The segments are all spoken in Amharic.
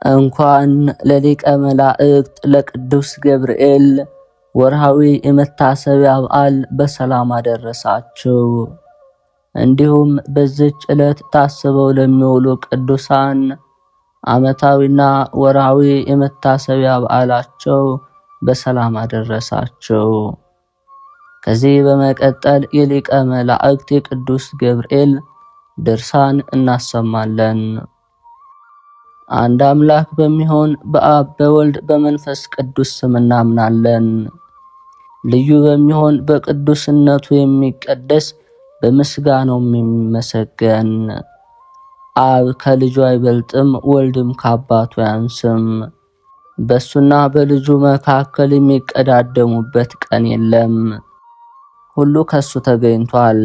እንኳን ለሊቀ መላእክት ለቅዱስ ገብርኤል ወርሃዊ የመታሰቢያ በዓል በሰላም አደረሳችሁ። እንዲሁም በዚች ዕለት ታስበው ለሚውሉ ቅዱሳን ዓመታዊና ወርሃዊ የመታሰቢያ በዓላቸው በሰላም አደረሳችሁ። ከዚህ በመቀጠል የሊቀ መላእክት የቅዱስ ገብርኤል ድርሳን እናሰማለን። አንድ አምላክ በሚሆን በአብ በወልድ በመንፈስ ቅዱስ ስም እናምናለን። ልዩ በሚሆን በቅዱስነቱ የሚቀደስ በምስጋናውም የሚመሰገን አብ ከልጁ አይበልጥም፣ ወልድም ከአባቱ አያንስም። በሱና በልጁ መካከል የሚቀዳደሙበት ቀን የለም። ሁሉ ከሱ ተገኝቷል።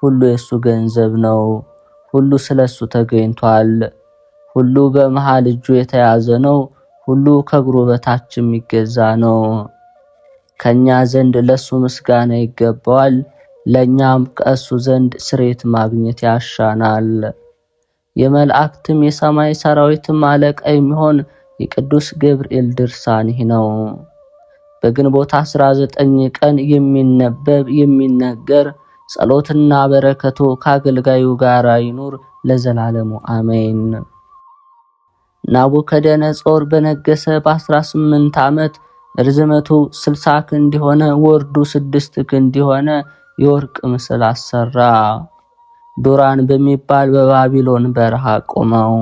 ሁሉ የሱ ገንዘብ ነው። ሁሉ ስለሱ ተገኝቷል። ሁሉ በመሃል እጁ የተያዘ ነው። ሁሉ ከእግሩ በታች የሚገዛ ነው። ከኛ ዘንድ ለሱ ምስጋና ይገባዋል። ለኛም ከእሱ ዘንድ ስሬት ማግኘት ያሻናል። የመላእክትም የሰማይ ሰራዊትም አለቃ የሚሆን የቅዱስ ገብርኤል ድርሳን ይህ ነው። በግንቦት 19 ቀን የሚነበብ የሚነገር ጸሎትና በረከቱ ከአገልጋዩ ጋር ይኑር ለዘላለሙ አሜን። ናቡከደነጾር በነገሰ በ18 ዓመት ርዝመቱ 60 ክንድ የሆነ ወርዱ 6 ክንድ የሆነ የወርቅ ምስል አሰራ። ዱራን በሚባል በባቢሎን በረሃ ቆመው።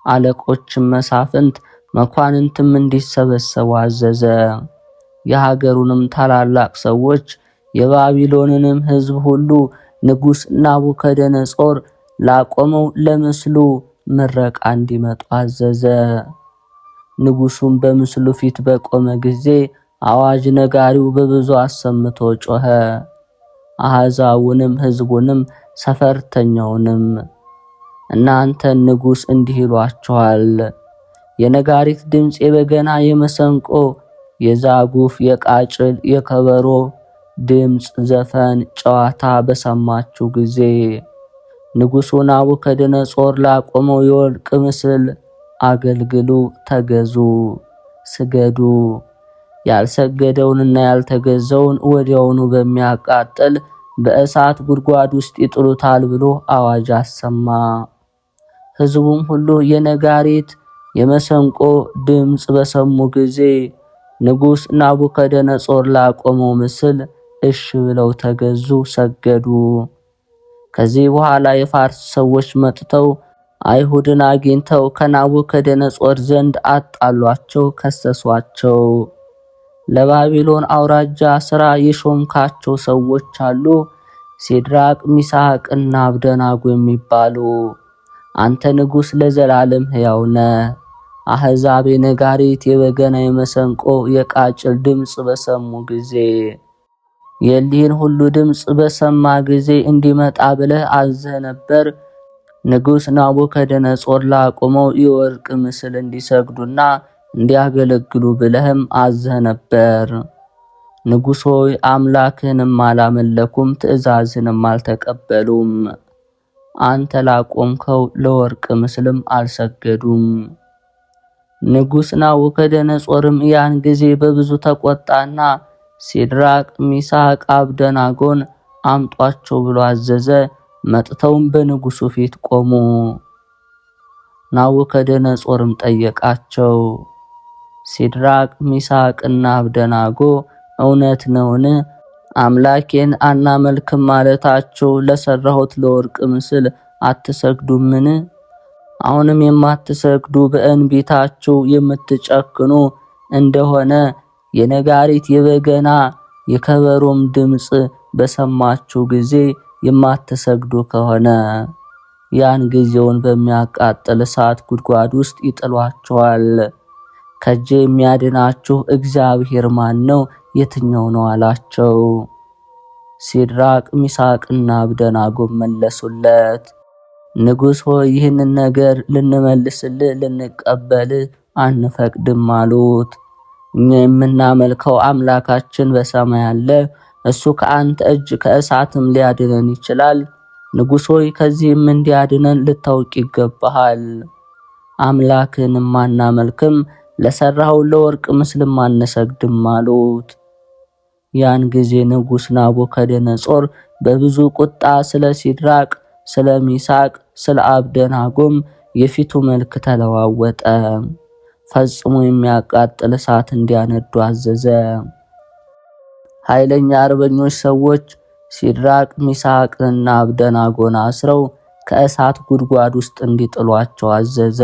አለቆችም መሳፍንት መኳንንትም እንዲሰበሰቡ አዘዘ። የሀገሩንም ታላላቅ ሰዎች የባቢሎንንም ሕዝብ ሁሉ ንጉሥ ናቡከደነጾር ላቆመው ለምስሉ ምረቃ እንዲመጡ አዘዘ። ንጉሡም በምስሉ ፊት በቆመ ጊዜ አዋጅ ነጋሪው በብዙ አሰምቶ ጮኸ። አሕዛቡንም ሕዝቡንም ሰፈርተኛውንም እናንተን ንጉሥ እንዲህ ይሏችኋል፣ የነጋሪት ድምፅ፣ የበገና፣ የመሰንቆ፣ የዛጉፍ፣ የቃጭል፣ የከበሮ ድምፅ፣ ዘፈን፣ ጨዋታ በሰማችሁ ጊዜ ንጉሡ ናቡከደነጾር ላቆመው የወርቅ ምስል አገልግሉ፣ ተገዙ፣ ስገዱ። ያልሰገደውንና ያልተገዛውን ወዲያውኑ በሚያቃጥል በእሳት ጉድጓድ ውስጥ ይጥሉታል ብሎ አዋጅ አሰማ። ሕዝቡም ሁሉ የነጋሪት የመሰንቆ ድምፅ በሰሙ ጊዜ ንጉሥ ናቡከደነጾር ላቆመው ምስል እሺ ብለው ተገዙ፣ ሰገዱ። ከዚህ በኋላ የፋርስ ሰዎች መጥተው አይሁድን አግኝተው ከናቡከደነጾር ዘንድ አጣሏቸው፣ ከሰሷቸው። ለባቢሎን አውራጃ ሥራ የሾምካቸው ሰዎች አሉ፣ ሲድራቅ ሚሳቅና አብደናጎ የሚባሉ። አንተ ንጉሥ ለዘላለም ሕያው ነህ። አሕዛብ የነጋሪት የበገና የመሰንቆ የቃጭል ድምፅ በሰሙ ጊዜ የሊህን ሁሉ ድምፅ በሰማ ጊዜ እንዲመጣ ብለህ አዘህ ነበር። ንጉሥ ናቡከደነጾር ላቆመው የወርቅ ምስል እንዲሰግዱና እንዲያገለግሉ ብለህም አዘህ ነበር። ንጉሥ ሆይ አምላክህንም አላመለኩም፣ ትእዛዝህንም አልተቀበሉም። አንተ ላቆምከው ለወርቅ ምስልም አልሰገዱም። ንጉሥ ናቡከደነጾርም ያን ጊዜ በብዙ ተቆጣና ሲድራቅ ሚሳቅ አብደናጎን አምጧቸው ብሎ አዘዘ። መጥተውም በንጉሡ ፊት ቆሙ። ናቡከደነጾርም ጠየቃቸው፣ ሲድራቅ ሚሳቅና አብደናጎ እውነት ነውን? አምላኬን አናመልክም ማለታችሁ ለሰራሁት ለወርቅ ምስል አትሰግዱምን? አሁንም የማትሰግዱ በእንቢታችሁ የምትጨክኑ እንደሆነ የነጋሪት የበገና የከበሮም ድምፅ በሰማችሁ ጊዜ የማትሰግዱ ከሆነ ያን ጊዜውን በሚያቃጥል እሳት ጉድጓድ ውስጥ ይጥሏችኋል። ከእጄ የሚያድናችሁ እግዚአብሔር ማን ነው? የትኛው ነው አላቸው። ሲድራቅ ሚሳቅና አብደናጎ መለሱለት፣ ንጉሥ ሆይ ይህንን ነገር ልንመልስልህ ልንቀበልህ አንፈቅድም አሉት። እኛ የምናመልከው አምላካችን በሰማይ አለ፣ እሱ ከአንተ እጅ ከእሳትም ሊያድነን ይችላል። ንጉሥ ሆይ ከዚህም እንዲያድነን ልታውቅ ይገባሃል። አምላክንም አናመልክም፣ ለሰራው ለወርቅ ምስልም አንሰግድም አሉት። ያን ጊዜ ንጉሥ ናቡከደነጾር በብዙ ቁጣ ስለ ሲድራቅ፣ ስለ ሚሳቅ፣ ስለ አብደናጎም የፊቱ መልክ ተለዋወጠ። ፈጽሞ የሚያቃጥል እሳት እንዲያነዱ አዘዘ። ኃይለኛ አርበኞች ሰዎች ሲድራቅ ሚሳቅንና አብደናጎን አስረው ከእሳት ጉድጓድ ውስጥ እንዲጥሏቸው አዘዘ።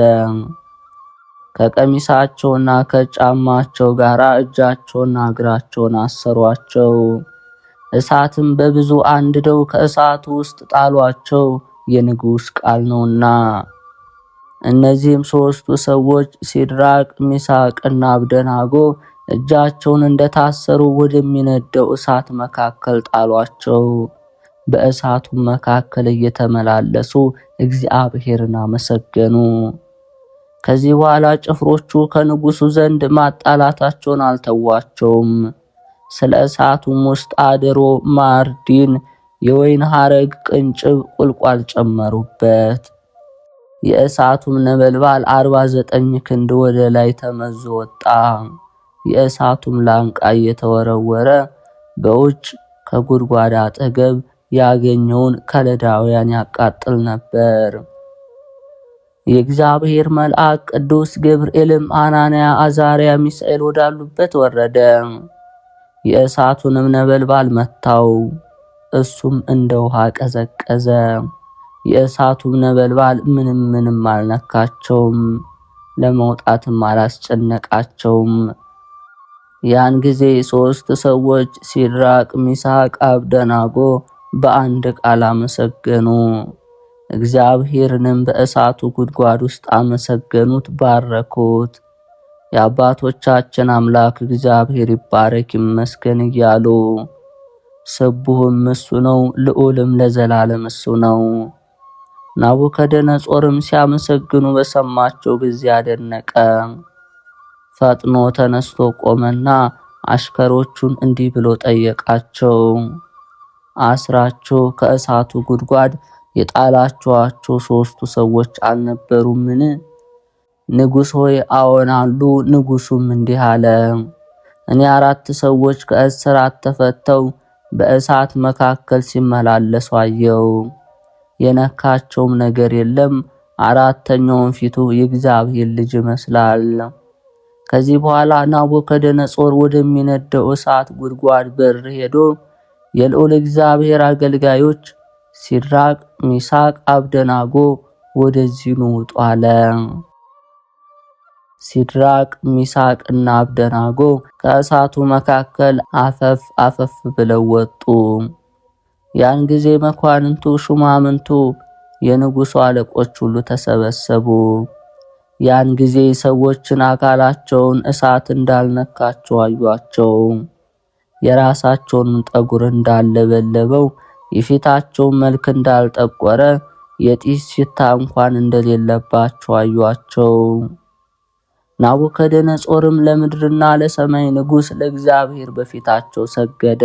ከቀሚሳቸውና ከጫማቸው ጋር እጃቸውና እግራቸውን አሰሯቸው። እሳትም በብዙ አንድደው ከእሳቱ ውስጥ ጣሏቸው፣ የንጉሥ ቃል ነውና። እነዚህም ሦስቱ ሰዎች ሲድራቅ ሚሳቅና አብደናጎ እጃቸውን እንደታሰሩ ወደሚነደው እሳት መካከል ጣሏቸው። በእሳቱ መካከል እየተመላለሱ እግዚአብሔርን አመሰገኑ። ከዚህ በኋላ ጭፍሮቹ ከንጉሱ ዘንድ ማጣላታቸውን አልተዋቸውም። ስለ እሳቱም ውስጥ አድሮ ማርዲን፣ የወይን ሐረግ፣ ቅንጭብ፣ ቁልቋል ጨመሩበት። የእሳቱም ነበልባል 49 ክንድ ወደ ላይ ተመዞ ወጣ። የእሳቱም ላንቃ እየተወረወረ በውጭ ከጉድጓድ አጠገብ ያገኘውን ከለዳውያን ያቃጥል ነበር። የእግዚአብሔር መልአክ ቅዱስ ገብርኤልም አናንያ፣ አዛርያ፣ ሚሳኤል ወዳሉበት ወረደ። የእሳቱንም ነበልባል መታው፣ እሱም እንደ ውሃ ቀዘቀዘ። የእሳቱም ነበልባል ምንም አልነካቸውም፣ ለመውጣትም አላስጨነቃቸውም። ያን ጊዜ 3 ሰዎች ሲድራቅ፣ ሚሳቅ፣ አብደናጎ በአንድ ቃል አመሰገኑ። እግዚአብሔርንም በእሳቱ ጉድጓድ ውስጥ አመሰገኑት፣ ባረኩት። የአባቶቻችን አምላክ እግዚአብሔር ይባረክ ይመስገን እያሉ ስቡህም እሱ ነው፣ ልዑልም ለዘላለም እሱ ነው። ናቡከደነጾርም ሲያመሰግኑ በሰማቸው ጊዜ አደነቀ። ፈጥኖ ተነስቶ ቆመና አሽከሮቹን እንዲህ ብሎ ጠየቃቸው። አስራችሁ ከእሳቱ ጉድጓድ የጣላችኋቸው 3ቱ ሰዎች አልነበሩምን? ንጉሥ ሆይ አዎን አሉ። ንጉሡም እንዲህ አለ፣ እኔ 4 ሰዎች ከእስራት ተፈተው በእሳት መካከል ሲመላለሱ አየው። የነካቸውም ነገር የለም። 4ተኛውም ፊቱ የእግዚአብሔር ልጅ ይመስላል። ከዚህ በኋላ ናቡከደነጾር ወደሚነደው እሳት ጉድጓድ በር ሄዶ የልዑል እግዚአብሔር አገልጋዮች ሲድራቅ፣ ሚሳቅ፣ አብደናጎ ወደዚህ ኑ ውጡ አለ። ሲድራቅ፣ ሚሳቅ እና አብደናጎ ከእሳቱ መካከል አፈፍ ብለው ወጡ። ያን ጊዜ መኳንንቱ፣ ሹማምንቱ፣ የንጉሡ አለቆች ሁሉ ተሰበሰቡ። ያን ጊዜ ሰዎችን አካላቸውን እሳት እንዳልነካቸው አዩአቸው። የራሳቸውን ጠጉር እንዳለበለበው፣ የፊታቸውን መልክ እንዳልጠቆረ፣ የጢስ ሽታ እንኳን እንደሌለባቸው አዩአቸው። ናቡከደነጾርም ለምድርና ለሰማይ ንጉሥ ለእግዚአብሔር በፊታቸው ሰገደ።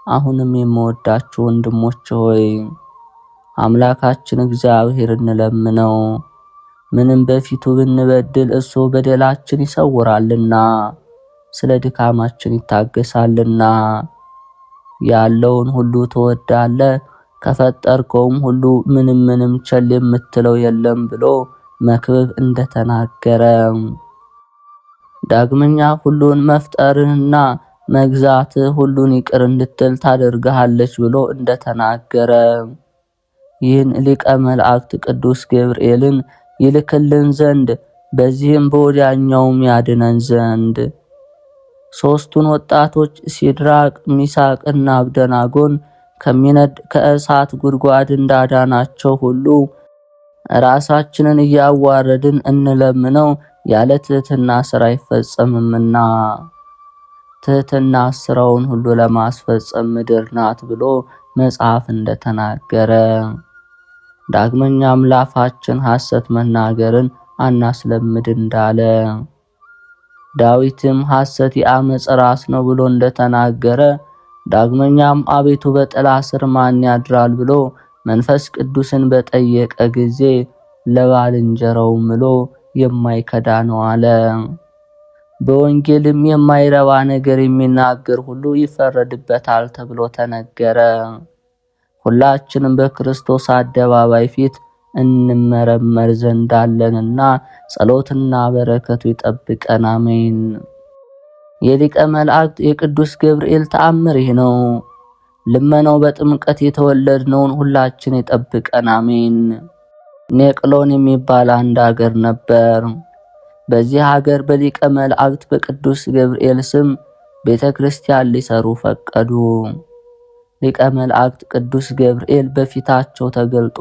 አሁንም የምወዳችሁ ወንድሞች ሆይ አምላካችን እግዚአብሔር እንለምነው። ምንም በፊቱ ብንበድል እሱ በደላችን ይሰውራልና ስለ ድካማችን ይታገሳልና። ያለውን ሁሉ ትወዳለህ፣ ከፈጠርከውም ሁሉ ምንም ቸል የምትለው የለም ብሎ መክብብ እንደተናገረ፣ ዳግመኛ ሁሉን መፍጠርህና መግዛት ሁሉን ይቅር እንድትል ታደርግሃለች ብሎ እንደተናገረ፣ ይህን ሊቀ መላእክት ቅዱስ ገብርኤልን ይልክልን ዘንድ በዚህም በወዲያኛውም ያድነን ዘንድ 3ቱን ወጣቶች ሲድራቅ፣ ሚሳቅና አብደናጎን ከሚነድ ከእሳት ጉድጓድ እንዳዳናቸው ሁሉ ራሳችንን እያዋረድን እንለምነው፣ ያለ ትህትና ሥራ አይፈጸምምና። ትህትና ስራውን ሁሉ ለማስፈጸም ምድር ናት ብሎ መጽሐፍ እንደተናገረ፣ ዳግመኛም ላፋችን ሐሰት መናገርን አናስለምድ እንዳለ፣ ዳዊትም ሐሰት የአመጽ ራስ ነው ብሎ እንደተናገረ፣ ዳግመኛም አቤቱ በጥላ ስር ማን ያድራል ብሎ መንፈስ ቅዱስን በጠየቀ ጊዜ ለባልንጀራው ምሎ የማይከዳ ነው አለ። በወንጌልም የማይረባ ነገር የሚናገር ሁሉ ይፈረድበታል ተብሎ ተነገረ። ሁላችንም በክርስቶስ አደባባይ ፊት እንመረመር ዘንድ አለንና ጸሎትና በረከቱ ይጠብቀን፣ አሜን። የሊቀ መላእክት የቅዱስ ገብርኤል ተአምር ይህ ነው። ልመናው በጥምቀት የተወለድነውን ሁላችን ይጠብቀን፣ አሜን። ኔቅሎን የሚባል አንድ ሀገር ነበር። በዚህ ሀገር በሊቀ መላእክት በቅዱስ ገብርኤል ስም ቤተ ክርስቲያን ሊሰሩ ፈቀዱ። ሊቀ መላእክት ቅዱስ ገብርኤል በፊታቸው ተገልጦ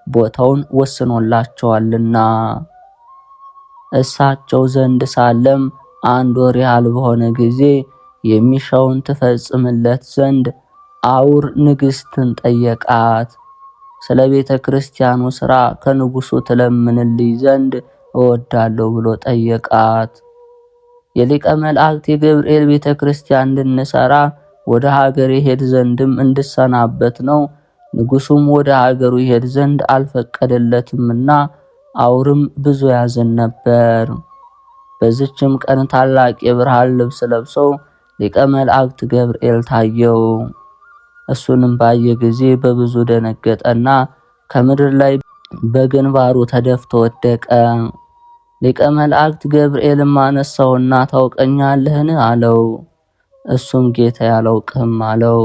ቦታውን ወስኖላቸዋልና እሳቸው ዘንድ ሳለም 1 ወር ያህል በሆነ ጊዜ የሚሻውን ትፈጽምለት ዘንድ አውር ንግስትን ጠየቃት። ስለ ቤተ ክርስቲያኑ ሥራ ከንጉሱ ትለምንልኝ ዘንድ እወዳለሁ ብሎ ጠየቃት። የሊቀ መላእክት የገብርኤል ቤተ ክርስቲያን እንድንሰራ ወደ ሀገር ይሄድ ዘንድም እንድሰናበት ነው። ንጉሱም ወደ ሀገሩ ይሄድ ዘንድ አልፈቀደለትምና አውርም ብዙ ያዝን ነበር። በዚችም ቀን ታላቅ የብርሃን ልብስ ለብሶ ሊቀ መላእክት ገብርኤል ታየው። እሱንም ባየ ጊዜ በብዙ ደነገጠና ከምድር ላይ በግንባሩ ተደፍቶ ወደቀ። ሊቀ መላእክት ገብርኤልም አነሳውና ታውቀኛለህን አለው። እሱም ጌታዬ አላውቅህም አለው።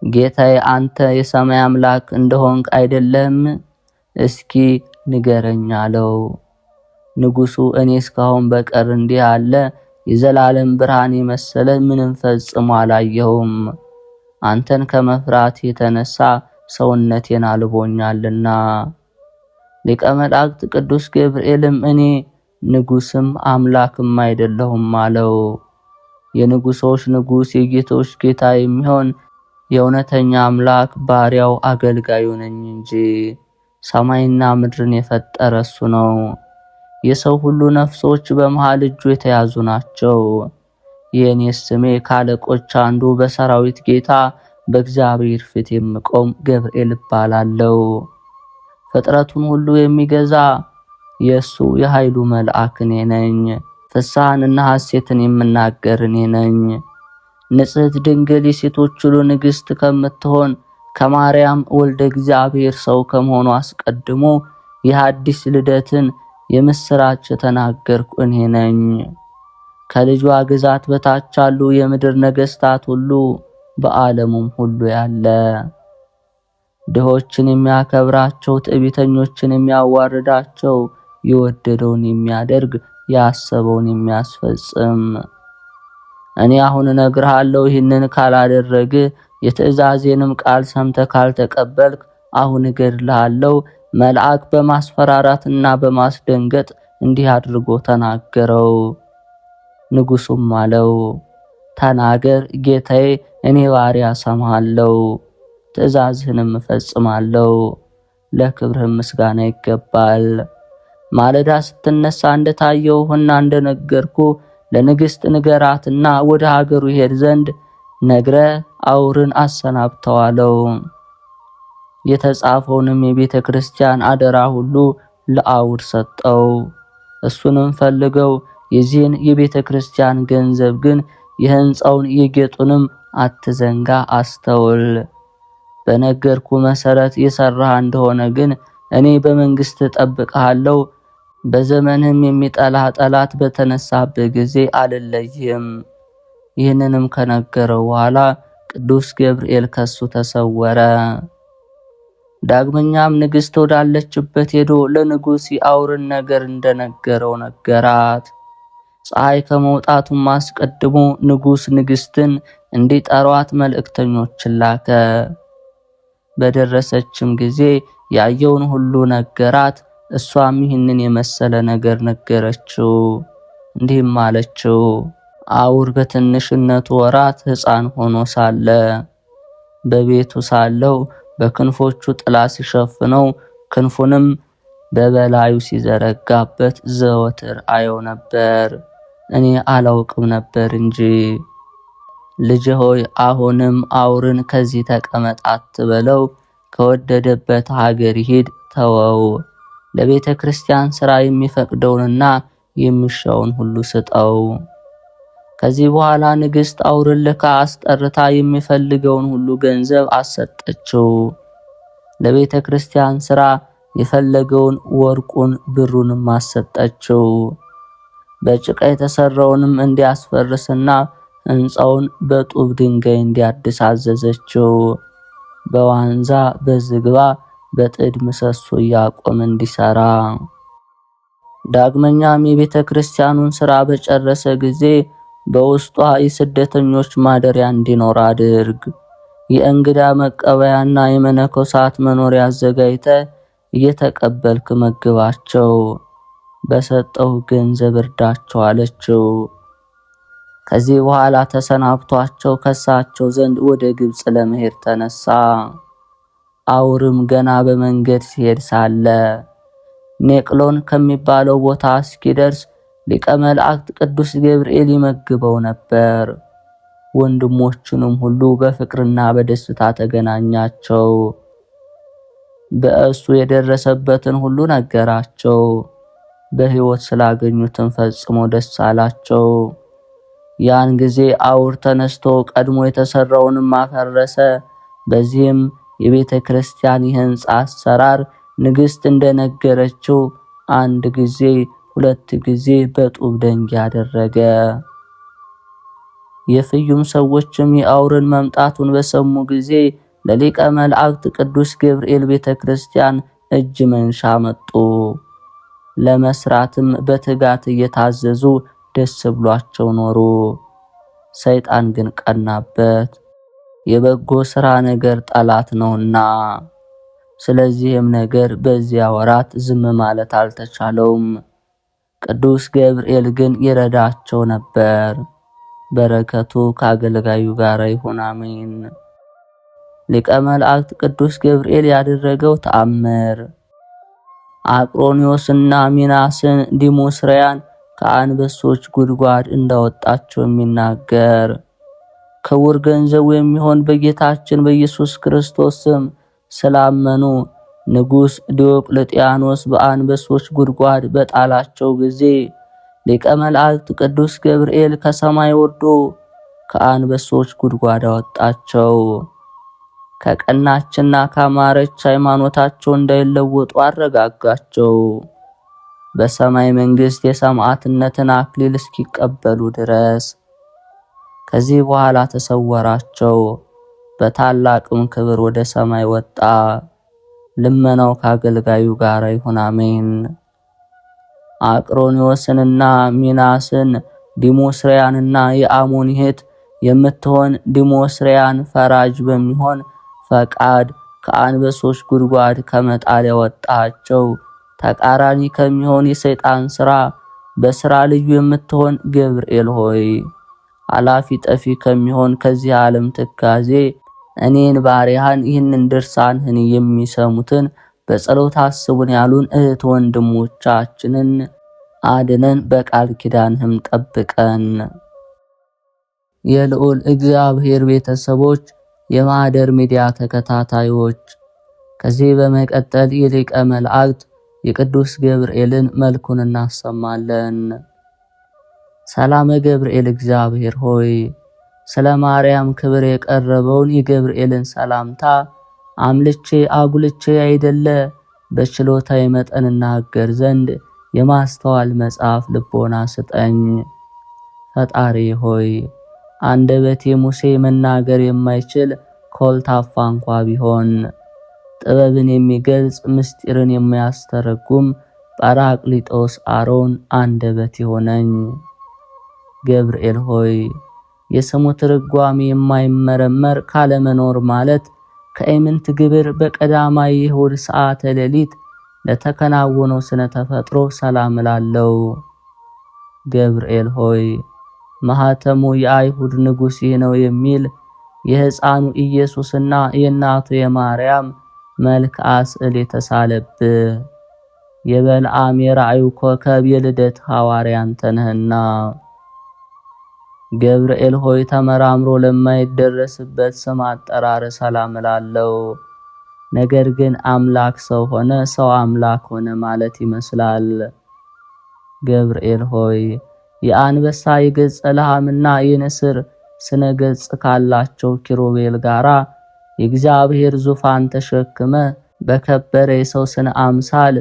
ጌታዬ አንተ የሰማይ አምላክ እንደሆንክ አይደለም? እስኪ ንገረኝ አለው። ንጉሱ እኔ እስካሁን በቀር እንዲህ አለ የዘላለም ብርሃን የመሰለ ምንም ፈጽሞ አላየሁም። አንተን ከመፍራት የተነሳ ሰውነቴን አልቦኛልና። ሊቀ መላእክት ቅዱስ ገብርኤልም እኔ ንጉስም አምላክም አይደለሁም አለው። የንጉሶች ንጉስ የጌቶች ጌታ የሚሆን የእውነተኛ አምላክ ባሪያው አገልጋዩ ነኝ እንጂ ሰማይና ምድርን የፈጠረ እሱ ነው። የሰው ሁሉ ነፍሶች በመሃል እጁ የተያዙ ናቸው። የኔስ ስሜ ካለቆች አንዱ በሰራዊት ጌታ በእግዚአብሔር ፊት የምቆም ገብርኤል እባላለሁ። ፍጥረቱን ሁሉ የሚገዛ የእሱ የኃይሉ መልአክ እኔ ነኝ። ፍስሐንና ሐሴትን የምናገር እኔ ነኝ። ንጽሕት ድንግል የሴቶች ሁሉ ንግሥት ከምትሆን ከማርያም ወልደ እግዚአብሔር ሰው ከመሆኑ አስቀድሞ የሐዲስ ልደትን የምስራች ተናገርኩ እኔ ነኝ። ከልጇ ግዛት በታች ያሉ የምድር ነገስታት ሁሉ በዓለሙም ሁሉ ያለ ድሆችን የሚያከብራቸው ትዕቢተኞችን የሚያዋርዳቸው የወደደውን የሚያደርግ ያሰበውን የሚያስፈጽም እኔ አሁን እነግርሃለሁ። ይህንን ካላደረግ የትእዛዜንም ቃል ሰምተህ ካልተቀበልክ አሁን እገድልሃለሁ። መልአክ በማስፈራራትና በማስደንገጥ እንዲህ አድርጎ ተናገረው። ንጉሱም አለው ተናገር ጌታዬ፣ እኔ ባሪያ ሰማሃለሁ፣ ትእዛዝህንም እፈጽማለሁ። ለክብርህም ምስጋና ይገባል። ማለዳ ስትነሳ እንደታየውህና እንደነገርኩ ለንግሥት ንገራትና ወደ ሀገሩ ይሄድ ዘንድ ነግረ አውርን አሰናብተዋለው። የተጻፈውንም የቤተ ክርስቲያን አደራ ሁሉ ለአውር ሰጠው። እሱንም ፈልገው የዚህን የቤተ ክርስቲያን ገንዘብ ግን የሕንፃውን የጌጡንም አትዘንጋ፣ አስተውል። በነገርኩ መሰረት የሰራህ እንደሆነ ግን እኔ በመንግስት ጠብቀሃለሁ። በዘመንም የሚጠላህ ጠላት በተነሳበት ጊዜ አልለይህም። ይህንንም ከነገረው በኋላ ቅዱስ ገብርኤል ከሱ ተሰወረ። ዳግመኛም ንግሥት ወዳለችበት ሄዶ ለንጉሥ የአውርን ነገር እንደነገረው ነገራት። ፀሐይ ከመውጣቱም አስቀድሞ ንጉሥ ንግሥትን እንዲጠሯት መልእክተኞችን ላከ። በደረሰችም ጊዜ ያየውን ሁሉ ነገራት። እሷም ይህንን የመሰለ ነገር ነገረችው። እንዲህም አለችው፣ አውር በትንሽነቱ ወራት ሕፃን ሆኖ ሳለ በቤቱ ሳለው በክንፎቹ ጥላ ሲሸፍነው ክንፉንም በበላዩ ሲዘረጋበት ዘወትር አየው ነበር። እኔ አላውቅም ነበር እንጂ። ልጅ ሆይ አሁንም አውርን ከዚህ ተቀመጥ አትበለው፣ ከወደደበት ሀገር ይሄድ ተወው። ለቤተ ክርስቲያን ሥራ የሚፈቅደውንና የሚሻውን ሁሉ ስጠው። ከዚህ በኋላ ንግሥት አውርን ልካ አስጠርታ የሚፈልገውን ሁሉ ገንዘብ አሰጠችው። ለቤተ ክርስቲያን ሥራ የፈለገውን ወርቁን ብሩንም አሰጠችው። በጭቃ የተሰራውንም እንዲያስፈርስና ሕንፃውን በጡብ ድንጋይ እንዲያድስ አዘዘችው። በዋንዛ በዝግባ በጥድ ምሰሶ እያቆመ እንዲሰራ። ዳግመኛም የቤተ ክርስቲያኑን ሥራ በጨረሰ ጊዜ በውስጧ የስደተኞች ማደሪያ እንዲኖር አድርግ። የእንግዳ መቀበያና የመነኮሳት መኖሪያ አዘጋጅተ እየተቀበልክ መግባቸው፣ በሰጠው ገንዘብ እርዳቸው አለችው። ከዚህ በኋላ ተሰናብቷቸው ከሳቸው ዘንድ ወደ ግብጽ ለመሄድ ተነሳ። አውርም ገና በመንገድ ሲሄድ ሳለ ኔቅሎን ከሚባለው ቦታ እስኪደርስ ሊቀ መላእክት ቅዱስ ገብርኤል ይመግበው ነበር። ወንድሞቹንም ሁሉ በፍቅርና በደስታ ተገናኛቸው። በእሱ የደረሰበትን ሁሉ ነገራቸው። በሕይወት ስላገኙትም ፈጽሞ ደስ አላቸው። ያን ጊዜ አውር ተነስቶ ቀድሞ የተሰራውንም አፈረሰ። በዚህም የቤተ ክርስቲያን የሕንጻ አሰራር ንግሥት እንደነገረችው አንድ ጊዜ 2 ጊዜ በጡብ ደንጊያ አደረገ። የፍዩም ሰዎችም የአውርን መምጣቱን በሰሙ ጊዜ ለሊቀ መላእክት ቅዱስ ገብርኤል ቤተ ክርስቲያን እጅ መንሻ መጡ። ለመስራትም በትጋት እየታዘዙ ደስ ብሏቸው ኖሩ። ሰይጣን ግን ቀናበት፣ የበጎ ሥራ ነገር ጠላት ነውና። ስለዚህም ነገር በዚያ ወራት ዝም ማለት አልተቻለውም። ቅዱስ ገብርኤል ግን ይረዳቸው ነበር። በረከቱ ከአገልጋዩ ጋር ይሁን፣ አሜን። ሊቀ መላእክት ቅዱስ ገብርኤል ያደረገው ተአምር። አቅሮኒዮስና ሚናስን ዲሞስሪያን ከአንበሶች ጉድጓድ እንዳወጣቸው የሚናገር ክቡር ገንዘቡ የሚሆን በጌታችን በኢየሱስ ክርስቶስ ስም ስላመኑ ንጉሥ ዲዮቅልጥያኖስ በአንበሶች ጉድጓድ በጣላቸው ጊዜ ሊቀ መላእክት ቅዱስ ገብርኤል ከሰማይ ወርዶ ከአንበሶች ጉድጓድ አወጣቸው። ከቀናችና ካማረች ሃይማኖታቸው እንዳይለወጡ አረጋጋቸው። በሰማይ መንግሥት የሰማዕትነትን አክሊል እስኪቀበሉ ድረስ። ከዚህ በኋላ ተሰወራቸው። በታላቅም ክብር ወደ ሰማይ ወጣ። ልመናው ከአገልጋዩ ጋር ይሁን፣ አሜን። አቅሮኒዮስንና ሚናስን ዲሞስሪያንና የአሞን እህት የምትሆን ዲሞስሪያን ፈራጅ በሚሆን ፈቃድ ከአንበሶች ጉድጓድ ከመጣል ያወጣቸው ተቃራኒ ከሚሆን የሰይጣን ሥራ በሥራ ልዩ የምትሆን ገብርኤል ሆይ አላፊ ጠፊ ከሚሆን ከዚህ ዓለም ትካዜ እኔን ባሪያህን ይህንን ድርሳንህን የሚሰሙትን በጸሎት አስቡን ያሉን እህት ወንድሞቻችንን አድነን፣ በቃል ኪዳንህም ጠብቀን። የልዑል እግዚአብሔር ቤተሰቦች፣ የማህደር ሚዲያ ተከታታዮች፣ ከዚህ በመቀጠል የሊቀ መላእክት የቅዱስ ገብርኤልን መልኩን እናሰማለን። ሰላመ ገብርኤል እግዚአብሔር ሆይ ስለ ማርያም ክብር የቀረበውን የገብርኤልን ሰላምታ አምልቼ አጉልቼ አይደለ በችሎታዬ መጠን እናገር ዘንድ የማስተዋል መጽሐፍ ልቦና ስጠኝ። ፈጣሪ ሆይ አንደበቴ ሙሴ መናገር የማይችል ኮልታፋ እንኳ ቢሆን ጥበብን የሚገልጽ ምስጢርን የሚያስተረጉም ጳራቅሊጦስ አሮን አንደበት ይሆነኝ። ገብርኤል ሆይ የስሙ ትርጓሜ የማይመረመር ካለመኖር ማለት ከኢምንት ግብር በቀዳማይ እሁድ ሰዓተ ሌሊት ለተከናወነው ስነ ተፈጥሮ ሰላም እላለሁ። ገብርኤል ሆይ ማህተሙ የአይሁድ ንጉሥ ነው የሚል የሕፃኑ ኢየሱስና የእናቱ የማርያም መልክዓ ስዕል የተሳለብህ የበልዓም የራእዩ ኮከብ የልደት ሐዋርያ አንተ ነህና። ገብርኤል ሆይ ተመራምሮ ለማይደረስበት ስም አጠራር ሰላም እላለሁ። ነገር ግን አምላክ ሰው ሆነ፣ ሰው አምላክ ሆነ ማለት ይመስላል። ገብርኤል ሆይ የአንበሳ የገጸ ለሐምና የንስር ስነ ገጽ ካላቸው ኪሩቤል ጋራ የእግዚአብሔር ዙፋን ተሸክመ በከበረ የሰው ስነ አምሳል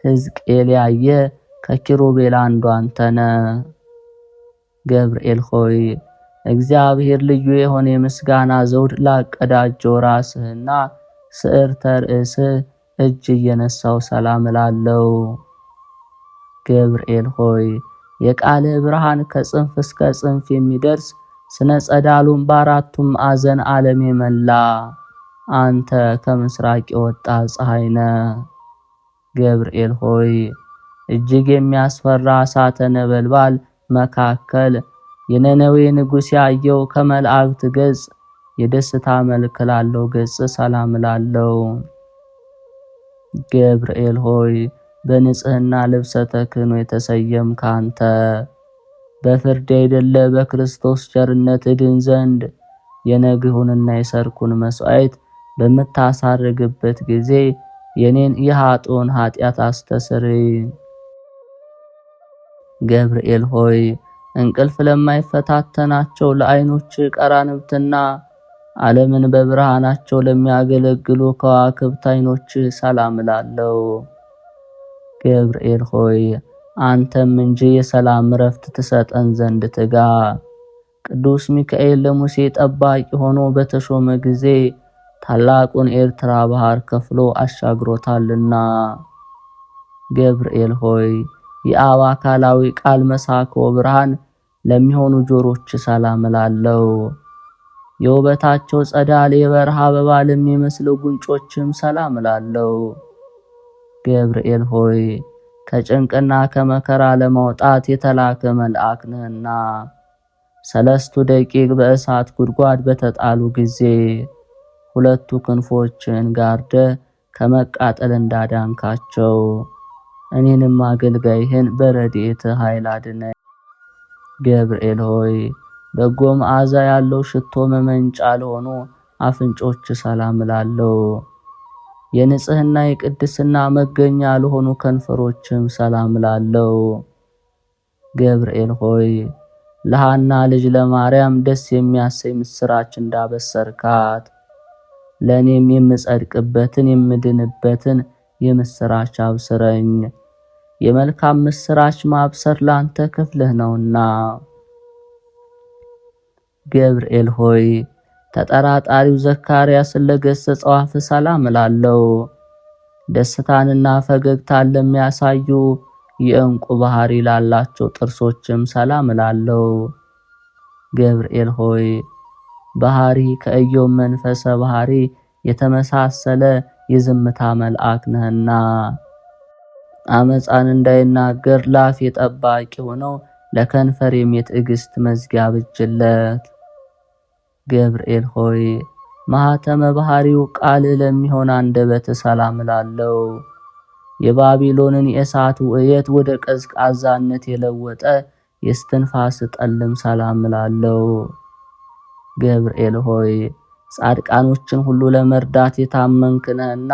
ሕዝቅኤል ያየ ከኪሩቤል አንዱ አንተነ። ገብርኤል ሆይ እግዚአብሔር ልዩ የሆነ የምስጋና ዘውድ ላቀዳጀው ራስህና ስዕርተ ርእስህ እጅ እየነሳው ሰላም እላለሁ። ገብርኤል ሆይ የቃልህ ብርሃን ከጽንፍ እስከ ጽንፍ የሚደርስ ስነ ጸዳሉን በአራቱም ማዕዘን ዓለም የመላ አንተ ከምስራቅ የወጣ ፀሐይ ነህ። ገብርኤል ሆይ እጅግ የሚያስፈራ እሳተ ነበልባል መካከል የነነዌ ንጉሥ ያየው ከመላእክት ገጽ የደስታ መልክ ላለው ገጽ ሰላም ላለው። ገብርኤል ሆይ በንጽህና ልብሰ ተክህኖ የተሰየምክ አንተ በፍርድ አይደለ በክርስቶስ ቸርነት እድን ዘንድ የነግሁንና የሰርኩን መስዋዕት በምታሳርግበት ጊዜ የኔን የኃጥኡን ኃጢአት አስተስርይ። ገብርኤል ሆይ እንቅልፍ ለማይፈታተናቸው ለዓይኖች ቀራንብትና ዓለምን በብርሃናቸው ለሚያገለግሉ ከዋክብት ዓይኖች ሰላም እላለሁ። ገብርኤል ሆይ አንተም እንጂ የሰላም ረፍት ትሰጠን ዘንድ ትጋ። ቅዱስ ሚካኤል ለሙሴ ጠባቂ ሆኖ በተሾመ ጊዜ ታላቁን ኤርትራ ባህር ከፍሎ አሻግሮታልና። ገብርኤል ሆይ የአብ አካላዊ ቃል መሳኮ ብርሃን ለሚሆኑ ጆሮች ሰላም እላለሁ። የውበታቸው ጸዳል የበረሃ አበባ ለሚመስሉ ጉንጮችም ሰላም እላለሁ። ገብርኤል ሆይ ከጭንቅና ከመከራ ለማውጣት የተላከ መልአክ ነህና ሰለስቱ ደቂቅ በእሳት ጉድጓድ በተጣሉ ጊዜ ሁለቱ ክንፎችን ጋርደ ከመቃጠል እንዳዳንካቸው እኔንም አገልጋይህን በረድኤት ኃይል አድነኝ። ገብርኤል ሆይ በጎ መዓዛ ያለው ሽቶ መመንጫ ለሆኑ አፍንጮች ሰላም እላለሁ። የንጽህና የቅድስና መገኛ ለሆኑ ከንፈሮችም ሰላም እላለሁ። ገብርኤል ሆይ ለሐና ልጅ ለማርያም ደስ የሚያሰኝ ምስራች እንዳበሰርካት ለእኔም የምጸድቅበትን የምድንበትን የምስራች አብስረኝ። የመልካም ምስራች ማብሰር ላንተ ክፍልህ ነውና። ገብርኤል ሆይ ተጠራጣሪው ዘካርያስን ለገሰጸው አፍ ሰላም እላለሁ። ደስታንና ፈገግታን ለሚያሳዩ የዕንቁ ባህሪ ላላቸው ጥርሶችም ሰላም እላለሁ። ገብርኤል ሆይ ባህሪ ከኢዮብ መንፈሰ ባህሪ የተመሳሰለ የዝምታ መልአክ ነህና አመፃን እንዳይናገር ለአፌ ጠባቂ ሆነው ለከንፈሬም የትዕግስት መዝጊያ ብጅለት። ገብርኤል ሆይ ማኅተመ ባህሪው ቃል ለሚሆን አንደበት ሰላም እላለሁ። የባቢሎንን የእሳት ውእየት ወደ ቀዝቃዛነት የለወጠ የስትንፋስ ጠልም ሰላም እላለሁ። ገብርኤል ሆይ ጻድቃኖችን ሁሉ ለመርዳት የታመንክ ነህና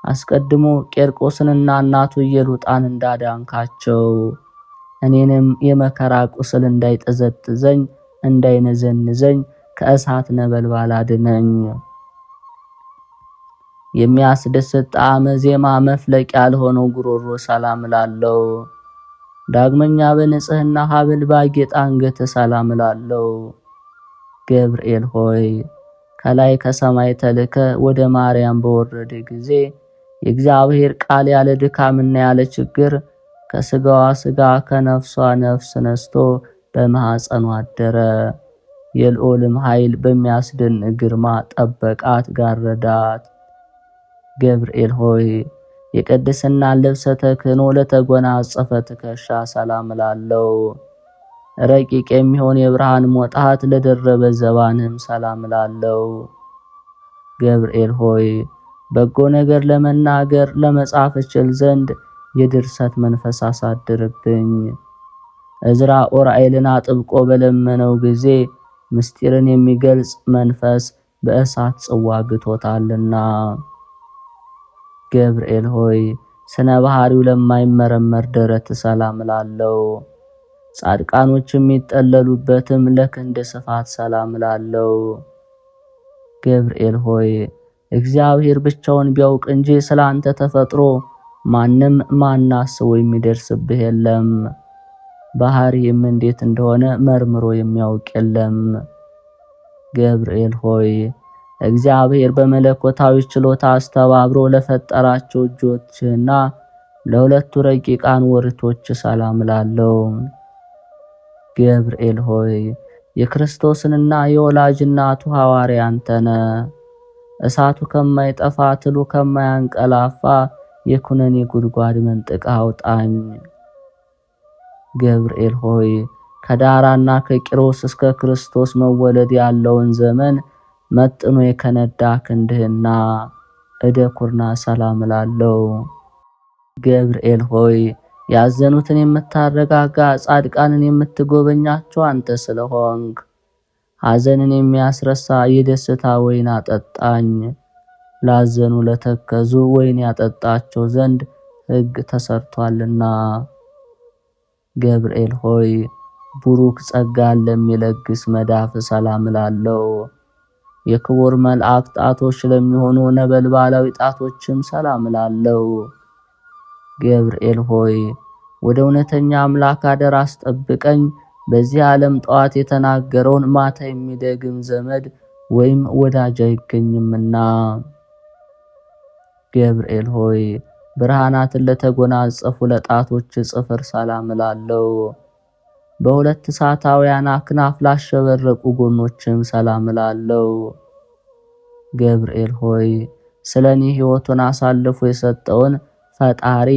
አስቀድሞ ቄርቆስንና እናቱ ኢየሉጣን እንዳዳንካቸው እኔንም የመከራ ቁስል እንዳይጠዘጥዘኝ እንዳይነዘንዘኝ ከእሳት ነበልባል አድነኝ። የሚያስደስት ጣዕመ ዜማ መፍለቂያ ለሆነው ጉሮሮ ሰላም እላለሁ። ዳግመኛ በንጽህና ሐብል ባጌጠ አንገት ሰላም እላለሁ። ገብርኤል ሆይ ከላይ ከሰማይ ተልከ ወደ ማርያም በወረደ ጊዜ የእግዚአብሔር ቃል ያለ ድካምና ያለ ችግር ከስጋዋ ስጋ ከነፍሷ ነፍስ ነስቶ በማኅፀኗ አደረ። የልዑልም ኃይል በሚያስደንቅ ግርማ ጠበቃት ጋረዳት። ገብርኤል ሆይ የቅድስናን ልብሰ ተክህኖ ለተጎናጸፈ ትከሻ ሰላም እላለሁ። ረቂቅ የሚሆን የብርሃን ሞጣት ለደረበ ዘባንም ሰላም እላለሁ። ገብርኤል ሆይ በጎ ነገር ለመናገር ለመጻፍ እችል ዘንድ የድርሰት መንፈስ አሳድርብኝ። ዕዝራ ዑራኤልን አጥብቆ በለመነው ጊዜ ምስጢርን የሚገልጽ መንፈስ በእሳት ጽዋ ግቶታልና። ገብርኤል ሆይ ስነ ባህሪው ለማይመረመር ደረት ሰላም ላለው ጻድቃኖች የሚጠለሉበትም ለክንድ ስፋት ሰላም ላለው ገብርኤል ሆይ እግዚአብሔር ብቻውን ቢያውቅ እንጂ ስላንተ ተፈጥሮ ማንም ማናስቦ የሚደርስብህ የለም። ባህሪም እንዴት እንደሆነ መርምሮ የሚያውቅ የለም። ገብርኤል ሆይ እግዚአብሔር በመለኮታዊ ችሎታ አስተባብሮ ለፈጠራቸው እጆችና ለሁለቱ ረቂቃን ወርቶች ሰላም ላለው ገብርኤል ሆይ የክርስቶስንና የወላጅ እናቱ ሐዋርያ አንተ ነህ። እሳቱ ከማይጠፋ ትሉ ከማያንቀላፋ የኩነኔ ጉድጓድ መንጥቅ አውጣኝ። ገብርኤል ሆይ ከዳራና ከቂሮስ እስከ ክርስቶስ መወለድ ያለውን ዘመን መጥኖ የከነዳ ክንድህና እደ ኩርና ሰላም ላለው ገብርኤል ሆይ ያዘኑትን የምታረጋጋ ጻድቃንን የምትጎበኛቸው አንተ ስለሆንክ ሐዘንን የሚያስረሳ የደስታ ወይን አጠጣኝ። ላዘኑ ለተከዙ ወይን ያጠጣቸው ዘንድ ሕግ ተሰርቷልና። ገብርኤል ሆይ ቡሩክ ጸጋን ለሚለግስ መዳፍ ሰላም ላለው የክቡር መልአክ ጣቶች ለሚሆኑ ነበልባላዊ ጣቶችም ሰላም ላለው ገብርኤል ሆይ ወደ እውነተኛ አምላክ አደራ አስጠብቀኝ። በዚህ ዓለም ጠዋት የተናገረውን ማታ የሚደግም ዘመድ ወይም ወዳጅ አይገኝምና። ገብርኤል ሆይ ብርሃናትን ለተጎናጸፉ ለጣቶች ጽፍር ሰላም ላለው በሁለት እሳታውያን አክናፍ ላሸበረቁ ጎኖችም ሰላም ላለው ገብርኤል ሆይ ስለኔ ሕይወቱን አሳልፎ የሰጠውን ፈጣሪ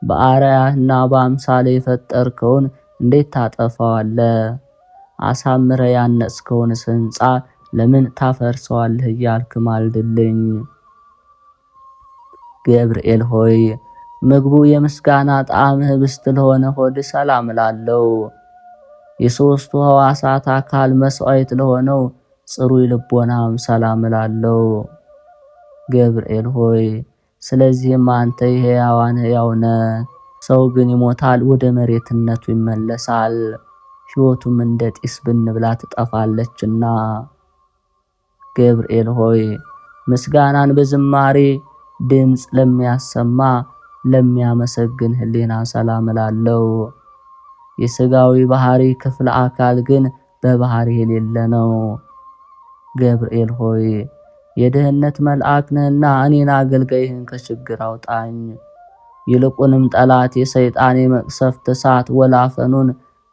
በአርአያህና በአምሳሌ የፈጠርከውን እንዴት ታጠፋዋለህ? አሳምረ ያነጽከውን ሕንጻ ለምን ታፈርሰዋለህ? እያልክ ማልድልኝ። ገብርኤል ሆይ ምግቡ የምስጋና ጣዕም ህብስት ለሆነ ሆድ ሰላም ላለው የሦስቱ ሕዋሳት አካል መስዋዕት ለሆነው ጽሩይ ልቦናም ሰላም ላለው ገብርኤል ሆይ ስለዚህም አንተ የሕያዋን ሕያው ነህ። ሰው ግን ይሞታል፣ ወደ መሬትነቱ ይመለሳል። ሕይወቱም እንደ ጢስ ብን ብላ ትጠፋለችና። ገብርኤል ሆይ ምስጋናን በዝማሬ ድምፅ ለሚያሰማ ለሚያመሰግን ህሊና ሰላም ላለው የሥጋዊ ባህሪ ክፍለ አካል ግን በባህሪ የሌለ ነው። ገብርኤል ሆይ የድህነት መልአክ ነህና እኔን አገልጋይህን ከችግር አውጣኝ። ይልቁንም ጠላት የሰይጣን የመቅሰፍት እሳት ወላፈኑን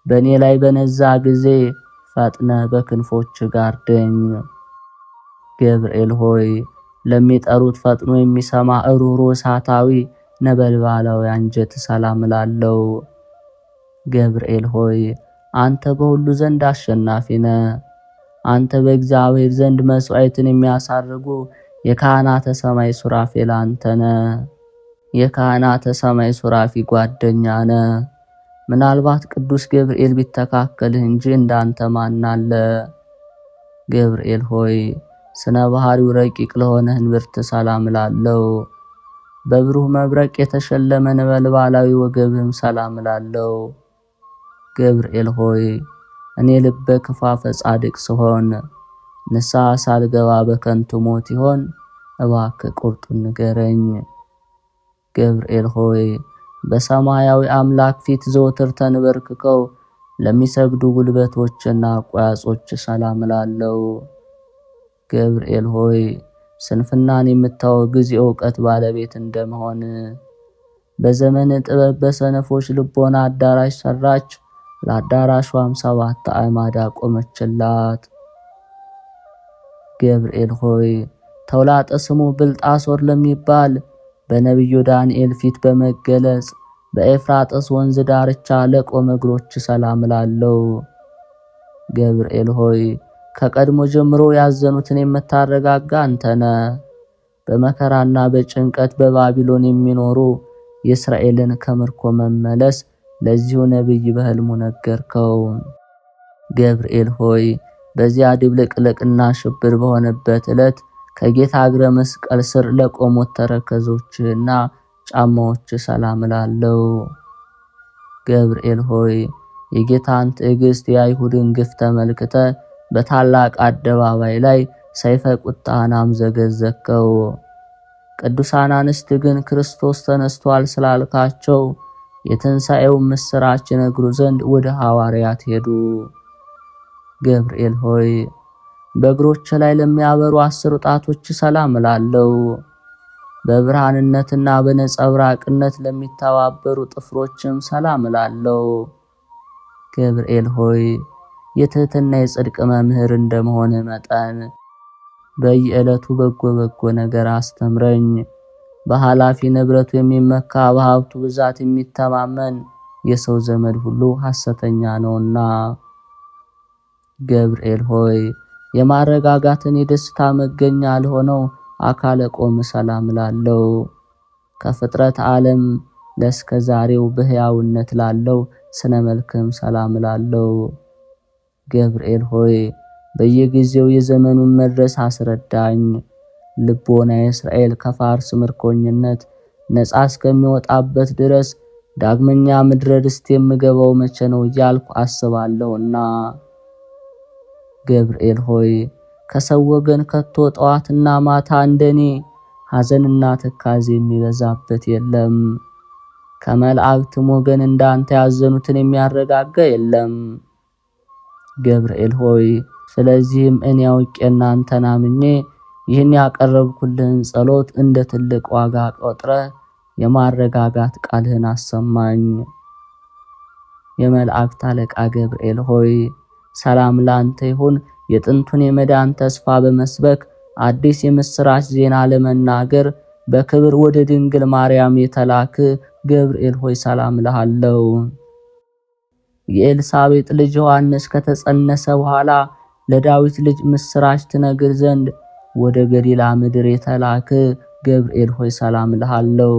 በእኔ ላይ በነዛ ጊዜ ፈጥነ በክንፎች ጋርደኝ። ገብርኤል ሆይ ለሚጠሩት ፈጥኖ የሚሰማ እሩሩ እሳታዊ ነበልባላዊ አንጀት ሰላም ላለው ገብርኤል ሆይ አንተ በሁሉ ዘንድ አሸናፊ ነህ። አንተ በእግዚአብሔር ዘንድ መስዋዕትን የሚያሳርጉ የካህናተ ሰማይ ሱራፌል አንተ ነህ። የካህናተ ሰማይ ሱራፊ ጓደኛ ነህ። ምናልባት ቅዱስ ገብርኤል ቢተካከልህ እንጂ እንዳንተ ማን አለ? ገብርኤል ሆይ ስነ ባህሪው ረቂቅ ለሆነ እንብርት ሰላም ላለው በብሩህ መብረቅ የተሸለመ ነበልባላዊ ወገብህም ሰላም ላለው ገብርኤል ሆይ እኔ ልበ ክፋፈ ጻድቅ ስሆን ንስሐ ሳልገባ በከንቱ ሞት ይሆን? እባክህ ቁርጡን ንገረኝ። ገብርኤል ሆይ በሰማያዊ አምላክ ፊት ዘወትር ተንበርክከው ለሚሰግዱ ጉልበቶችና ቋያጾች ሰላም ላለው ገብርኤል ሆይ ስንፍናን የምታወግዝ የእውቀት ባለቤት እንደመሆን በዘመን ጥበብ በሰነፎች ልቦና አዳራሽ ሰራች። ለአዳራሿም 7 አዕማድ አቆመችላት። ገብርኤል ሆይ ተውላጠ ስሙ ብልጣሶር ለሚባል በነቢዩ ዳንኤል ፊት በመገለጽ በኤፍራጥስ ወንዝ ዳርቻ ለቆመ እግሮች ሰላም ላለው ገብርኤል ሆይ ከቀድሞ ጀምሮ ያዘኑትን የምታረጋጋ አንተ ነህ። በመከራና በጭንቀት በባቢሎን የሚኖሩ የእስራኤልን ከምርኮ መመለስ ለዚሁ ነብይ በሕልሙ ነገርከው። ገብርኤል ሆይ በዚያ ድብልቅልቅና ሽብር በሆነበት ዕለት ከጌታ እግረ መስቀል ስር ለቆሙት ተረከዞችና ጫማዎች ሰላም እላለሁ። ገብርኤል ሆይ የጌታን ትዕግስት የአይሁድን ግፍ ተመልክተ በታላቅ አደባባይ ላይ ሰይፈ ቁጣህን አምዘገዘከው። ቅዱሳን አንስት ግን ክርስቶስ ተነስቷል ስላልካቸው የትንሣኤው ምስራች ይነግሩ ዘንድ ወደ ሐዋርያት ሄዱ። ገብርኤል ሆይ በእግሮች ላይ ለሚያበሩ 10 ጣቶች ሰላም እላለሁ። በብርሃንነትና በነጸብራቅነት ለሚተባበሩ ጥፍሮችም ሰላም እላለሁ። ገብርኤል ሆይ የትህትና የጽድቅ መምህር እንደመሆን መጠን በየዕለቱ በጎ ነገር አስተምረኝ። በኃላፊ ንብረቱ የሚመካ በሀብቱ ብዛት የሚተማመን የሰው ዘመድ ሁሉ ሐሰተኛ ነውና። ገብርኤል ሆይ የማረጋጋትን የደስታ መገኛ ለሆነው አካለ ቆም ሰላም እላለሁ። ከፍጥረት ዓለም ለእስከ ዛሬው በሕያውነት ላለው ስነ መልክም ሰላም እላለሁ። ገብርኤል ሆይ በየጊዜው የዘመኑን መድረስ አስረዳኝ። ልቦና የእስራኤል ከፋርስ ምርኮኝነት ነፃ እስከሚወጣበት ድረስ ዳግመኛ ምድረ ርስት የምገባው መቼ ነው እያልኩ አስባለሁና። ገብርኤል ሆይ ከሰው ወገን ከቶ ጠዋትና ማታ እንደኔ ሐዘንና ትካዜ የሚበዛበት የለም። ከመላእክትም ወገን እንዳንተ ያዘኑትን የሚያረጋጋ የለም። ገብርኤል ሆይ ስለዚህም እኔ አውቄ እናንተን አምኜ ይህን ያቀረብኩልህን ጸሎት እንደ ትልቅ ዋጋ ቆጥረ የማረጋጋት ቃልህን አሰማኝ። የመላእክት አለቃ ገብርኤል ሆይ ሰላም ላንተ ይሁን። የጥንቱን የመዳን ተስፋ በመስበክ አዲስ የምስራች ዜና ለመናገር በክብር ወደ ድንግል ማርያም የተላክ ገብርኤል ሆይ ሰላም እልሃለሁ። የኤልሳቤጥ ልጅ ዮሐንስ ከተጸነሰ በኋላ ለዳዊት ልጅ ምስራች ትነግር ዘንድ ወደ ገሊላ ምድር የተላክ ገብርኤል ሆይ ሰላም እልሃለሁ።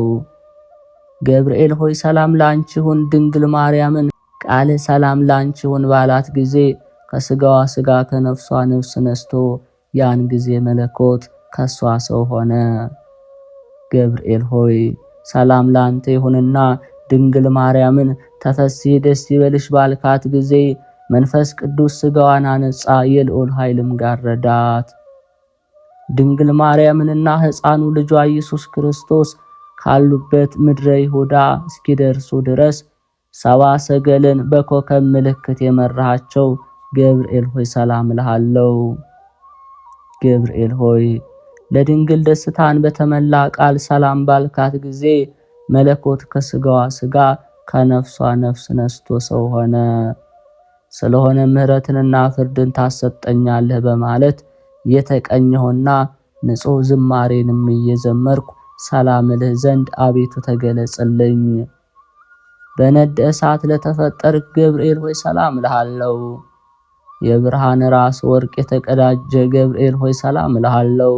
ገብርኤል ሆይ ሰላም ላንቺ ይሁን። ድንግል ማርያምን ቃል ሰላም ላንቺ ይሁን ባላት ጊዜ ከስጋዋ ስጋ ከነፍሷ ነፍስ ነስቶ ያን ጊዜ መለኮት ከሷ ሰው ሆነ። ገብርኤል ሆይ ሰላም ላንተ ይሁንና ድንግል ማርያምን ተፈሥሒ ደስ ይበልሽ ባልካት ጊዜ መንፈስ ቅዱስ ስጋዋን አነጻ፣ የልዑል ኃይልም ጋረዳት። ድንግል ማርያምንና ሕፃኑ ልጇ ኢየሱስ ክርስቶስ ካሉበት ምድረ ይሁዳ እስኪደርሱ ድረስ 70 ሰገልን በኮከብ ምልክት የመራሃቸው ገብርኤል ሆይ ሰላም እልሃለሁ። ገብርኤል ሆይ ለድንግል ደስታን በተመላ ቃል ሰላም ባልካት ጊዜ መለኮት ከስጋዋ ስጋ ከነፍሷ ነፍስ ነስቶ ሰው ሆነ። ስለሆነ ምሕረትንና ፍርድን ታሰጠኛለህ በማለት የተቀኘሁና ንጹሕ ዝማሬንም እየዘመርኩ ሰላም እልህ ዘንድ አቤቱ ተገለጽልኝ። በነደ እሳት ለተፈጠርክ ገብርኤል ሆይ ሰላም እልሃለሁ። የብርሃን ራስ ወርቅ የተቀዳጀ ገብርኤል ሆይ ሰላም እልሃለሁ።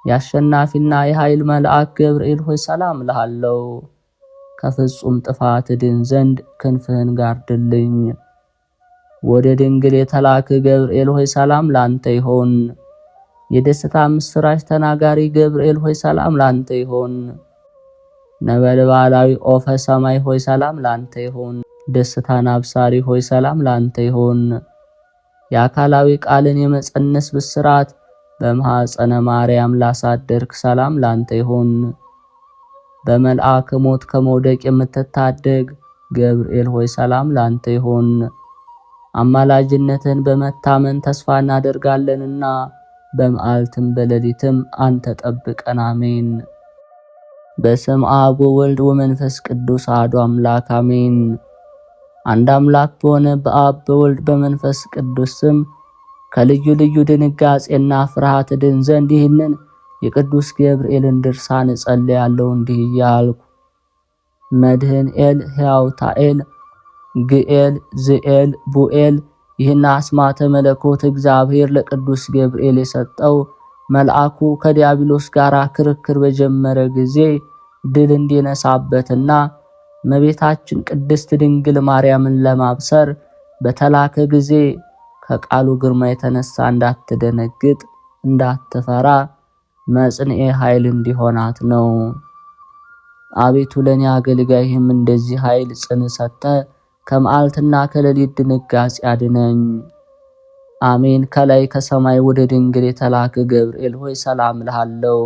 የአሸናፊና የኃይል መልአክ ገብርኤል ሆይ ሰላም እልሃለሁ። ከፍጹም ጥፋት ድን ዘንድ ክንፍህን ጋርድልኝ። ወደ ድንግል የተላክ ገብርኤል ሆይ ሰላም ላንተ ይሆን። የደስታ ምስራች ተናጋሪ ገብርኤል ሆይ ሰላም ላንተ ይሆን። ነበልባላዊ ኦፈ ሰማይ ሆይ ሰላም ላንተ ይሆን። ደስታን አብሳሪ ሆይ ሰላም ላንተ ይሆን። የአካላዊ ቃልን የመጸነስ ብስራት በማኅፀነ ማርያም ላሳደርክ ሰላም ላንተ ይሆን። በመልአክ ሞት ከመውደቅ የምትታደግ ገብርኤል ሆይ ሰላም ላንተ ይሆን። አማላጅነትን በመታመን ተስፋ እናደርጋለንና በመዓልትም በሌሊትም አንተ ጠብቀን፣ አሜን። በስም አብ ወወልድ ወመንፈስ ቅዱስ አሐዱ አምላክ አሜን። አንድ አምላክ በሆነ በአብ በወልድ በመንፈስ ቅዱስ ስም ከልዩ ልዩ ድንጋጼና ፍርሃት ድን ዘንድ ይህንን የቅዱስ ገብርኤልን ድርሳን እጸልያለሁ እንዲህ እያልኩ መድህን ኤል ሕያው ታኤል ግኤል ዝኤል ቡኤል። ይህን አስማተ መለኮት እግዚአብሔር ለቅዱስ ገብርኤል የሰጠው መልአኩ ከዲያብሎስ ጋር ክርክር በጀመረ ጊዜ ድል እንዲነሳበትና እመቤታችን ቅድስት ድንግል ማርያምን ለማብሰር በተላከ ጊዜ ከቃሉ ግርማ የተነሳ እንዳትደነግጥ እንዳትፈራ መጽንኤ ኃይል እንዲሆናት ነው። አቤቱ ለኔ አገልጋይህም እንደዚህ ኃይል ጽን ሰጥተህ ከመዓልትና ከሌሊት ድንጋጼ አድነኝ። አሜን። ከላይ ከሰማይ ወደ ድንግል የተላከ ገብርኤል ሆይ ሰላም እልሃለሁ።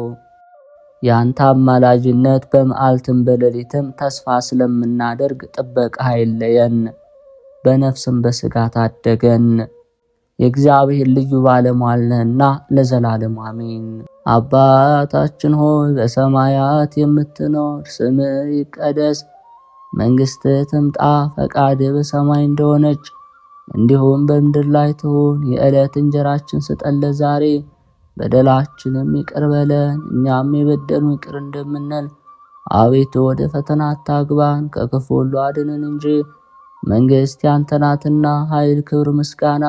ያንተ አማላጅነት በመዓልትም በሌሊትም ተስፋ ስለምናደርግ ጥበቃ አይለየን፣ በነፍስም በሥጋ ታደገን። የእግዚአብሔር ልዩ ባለሟል ነህና ለዘላለም አሜን። አባታችን ሆይ በሰማያት የምትኖር፣ ስምህ ይቀደስ፣ መንግሥትህ ትምጣ፣ ፈቃድህ በሰማይ እንደሆነች እንዲሁም በምድር ላይ ትሁን። የዕለት እንጀራችን ስጠን ዛሬ፣ በደላችንም ይቅር በለን እኛም የበደሉንን ይቅር እንደምንል። አቤቱ ወደ ፈተና አታግባን፣ ከክፉ ሁሉ አድነን እንጂ መንግሥት ያንተ ናትና፣ ኃይል፣ ክብር፣ ምስጋና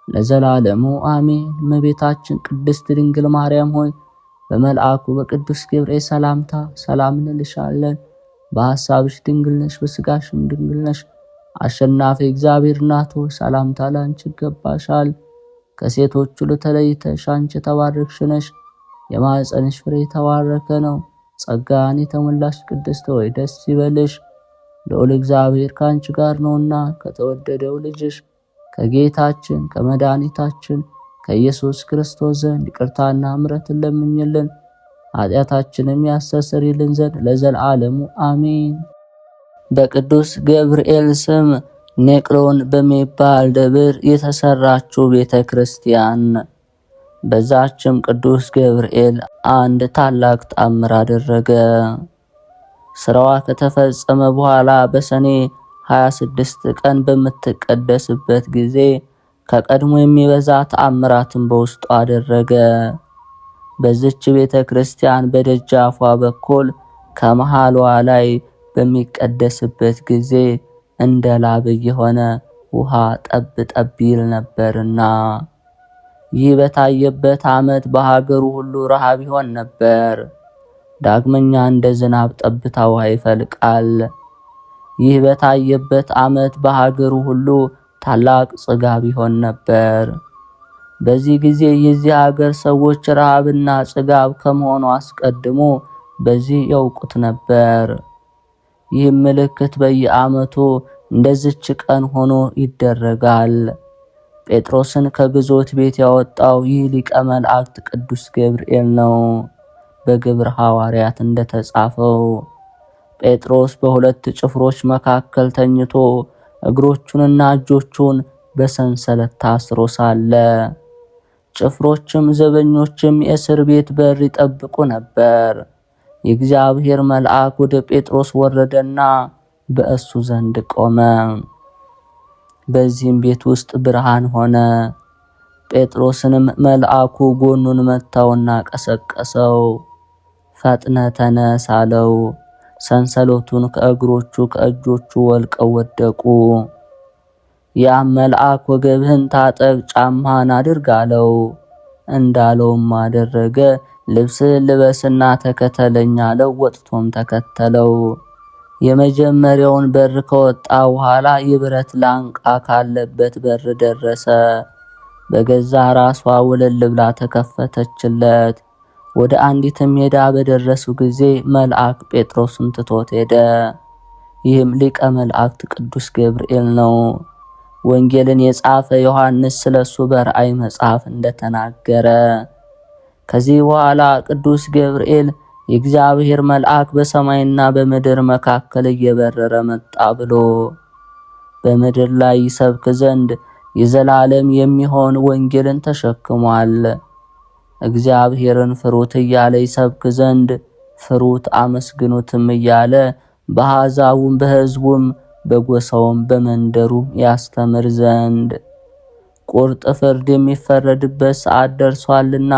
ለዘላለሙ አሜን። እመቤታችን ቅድስት ድንግል ማርያም ሆይ በመልአኩ በቅዱስ ገብርኤል ሰላምታ ሰላም እንልሻለን። በሐሳብሽ ድንግል ነሽ፣ በሥጋሽም ድንግል ነሽ። አሸናፊ እግዚአብሔር እናት ሆይ ሰላምታ ላንቺ ይገባሻል። ከሴቶች ሁሉ ተለይተሽ አንቺ የተባረክሽ ነሽ፣ የማኅፀንሽ ፍሬ የተባረከ ነው። ጸጋን የተሞላሽ ቅድስት ሆይ ደስ ይበልሽ፣ ልዑል እግዚአብሔር ከአንቺ ጋር ነውና ከተወደደው ልጅሽ ከጌታችን ከመድኃኒታችን ከኢየሱስ ክርስቶስ ዘንድ ይቅርታና ምሕረትን ለምኝልን ኃጢአታችንም ያስተሰርይልን ዘንድ ለዘላለሙ አሜን። በቅዱስ ገብርኤል ስም ኔቅሎን በሚባል ደብር የተሰራችው ቤተ ክርስቲያን። በዛችም ቅዱስ ገብርኤል አንድ ታላቅ ተአምር አደረገ። ስራዋ ከተፈጸመ በኋላ በሰኔ 26 ቀን በምትቀደስበት ጊዜ ከቀድሞ የሚበዛ ተአምራትን በውስጡ አደረገ። በዚች ቤተ ክርስቲያን በደጃፏ በኩል ከመሃሏ ላይ በሚቀደስበት ጊዜ እንደ ላብ የሆነ ውሃ ጠብ ጠብ ይል ነበርና፣ ይህ በታየበት ዓመት በሀገሩ ሁሉ ረሃብ ይሆን ነበር። ዳግመኛ እንደ ዝናብ ጠብታ ውሃ ይፈልቃል። ይህ በታየበት ዓመት በሀገሩ ሁሉ ታላቅ ጽጋብ ይሆን ነበር። በዚህ ጊዜ የዚህ ሀገር ሰዎች ረሃብና ጽጋብ ከመሆኑ አስቀድሞ በዚህ ያውቁት ነበር። ይህም ምልክት በየዓመቱ እንደዚች ቀን ሆኖ ይደረጋል። ጴጥሮስን ከግዞት ቤት ያወጣው ይህ ሊቀ መላእክት ቅዱስ ገብርኤል ነው። በግብረ ሐዋርያት እንደተጻፈው ጴጥሮስ በሁለት ጭፍሮች መካከል ተኝቶ እግሮቹንና እጆቹን በሰንሰለት ታስሮ ሳለ ጭፍሮችም ዘበኞችም የእስር ቤት በር ይጠብቁ ነበር። የእግዚአብሔር መልአክ ወደ ጴጥሮስ ወረደና በእሱ ዘንድ ቆመ። በዚህም ቤት ውስጥ ብርሃን ሆነ። ጴጥሮስንም መልአኩ ጎኑን መታውና ቀሰቀሰው። ፈጥነ ተነስ አለው። ሰንሰለቱን ከእግሮቹ ከእጆቹ ወልቀው ወደቁ። ያም መልአክ ወገብህን ታጠቅ፣ ጫማህን አድርግ አለው። እንዳለውም አደረገ። ልብስህን ልበስና ተከተለኝ አለው። ወጥቶም ተከተለው። የመጀመሪያውን በር ከወጣ በኋላ የብረት ላንቃ ካለበት በር ደረሰ። በገዛ ራሷ ወለል ብላ ተከፈተችለት። ወደ አንዲትም ሜዳ በደረሱ ጊዜ መልአክ ጴጥሮስን ትቶት ሄደ። ይህም ሊቀ መላእክት ቅዱስ ገብርኤል ነው። ወንጌልን የጻፈ ዮሐንስ ስለሱ በራእይ መጽሐፍ እንደተናገረ፣ ከዚህ በኋላ ቅዱስ ገብርኤል የእግዚአብሔር መልአክ በሰማይና በምድር መካከል እየበረረ መጣ ብሎ በምድር ላይ ይሰብክ ዘንድ የዘላለም የሚሆን ወንጌልን ተሸክሟል። እግዚአብሔርን ፍሩት እያለ ይሰብክ ዘንድ ፍሩት አመስግኑትም እያለ በአሕዛቡም በሕዝቡም በጎሳውም በመንደሩም ያስተምር ዘንድ ቁርጥ ፍርድ የሚፈረድበት ሰዓት ደርሷልና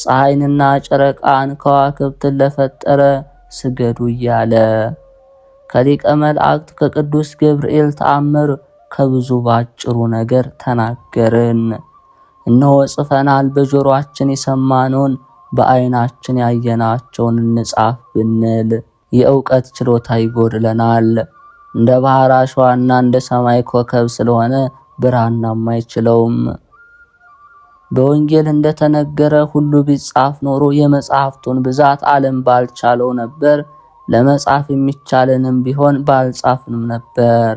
ፀሐይንና ጨረቃን ከዋክብትን ለፈጠረ ስገዱ እያለ ከሊቀ መላእክት ከቅዱስ ገብርኤል ተአምር ከብዙ ባጭሩ ነገር ተናገርን። እነሆ ጽፈናል። በጆሮአችን የሰማነውን በዓይናችን ያየናቸውን እንጻፍ ብንል የእውቀት ችሎታ ይጎድለናል። እንደ ባህር አሸዋና እንደ ሰማይ ኮከብ ስለሆነ ብራናም አይችለውም። በወንጌል እንደተነገረ ሁሉ ቢጻፍ ኖሮ የመጽሐፍቱን ብዛት ዓለም ባልቻለው ነበር። ለመጻፍ የሚቻለንም ቢሆን ባልጻፍንም ነበር።